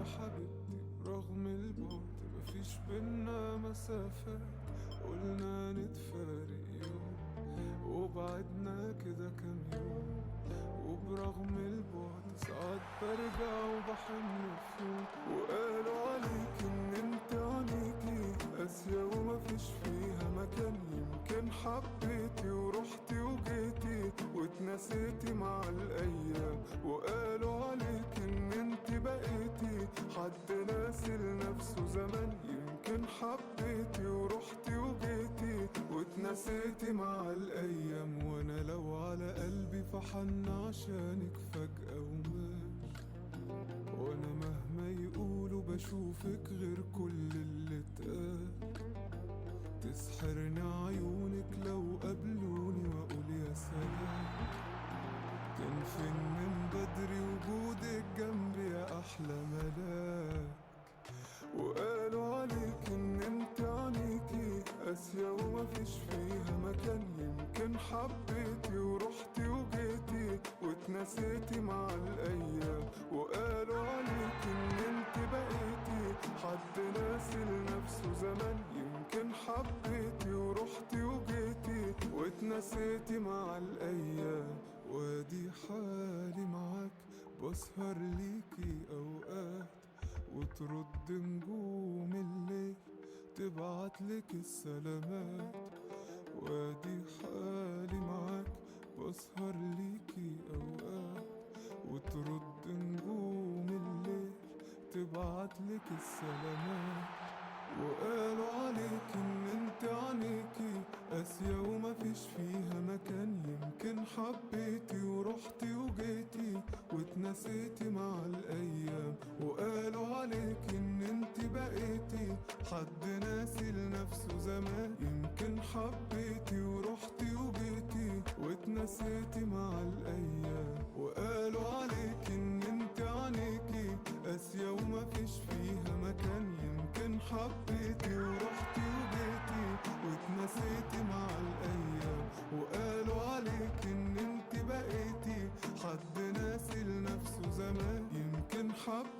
حبيبتي رغم البعد مفيش بينا مسافات، قلنا نتفارق يوم وبعدنا كده كام يوم، وبرغم البعد ساعات برجع وبحن في يوم. وقالوا عليك ان انت عينيكي قاسية ومفيش فيها مكان، يمكن حبيتي ورحتي وجيتي واتنسيتي مع الايام. وقالوا عليك ان انت بقيتي حد ناسي لنفسه زمان، يمكن حبيتي ورحتي وجيتي واتنسيتي مع الايام. وانا لو على قلبي فحن عشانك فجأة ومات، وانا مهما يقولوا بشوفك غير كل اللي اتقال. تسحرني عيونك لو قابلوني واقول يا سلام، تنفن من بدري وجودك جنبي يا احلى ملاك. وقالوا عليك ان انت عينيكي قاسية ومفيش فيها مكان، يمكن حبيتي ورحتي وجيتي واتنسيتي مع الايام. وقالوا عليك ان انت بقيتي حد ناسي لنفسه زمان، يمكن حبيتي ورحتي وجيتي واتنسيتي مع الايام. وادي حالي معاك بسهر ليكي اوقات، وترد نجوم الليل تبعتلك السلامات. وادي حالي معاك بسهر ليكي اوقات، وترد نجوم الليل تبعتلك السلامات. وقالوا عليك ان انت عينيكي قاسية ومفيش فيها مكان، يمكن حبيتي ورحتي وجيتي واتنسيتي مع الايام. وقالوا عليك ان انت بقيتي حد ناسي لنفسه زمان، يمكن حبيتي ورحتي وجيتي واتنسيتي مع الايام. وقالوا عليك ان انت عينيكي قاسية ومفيش فيها مكان، يمكن حبيتي ورحتي وجيتي واتنسيتي مع الايام. وقالوا عليك ان انت بقيتي حد ناسي لنفسه زمان، يمكن حبيتي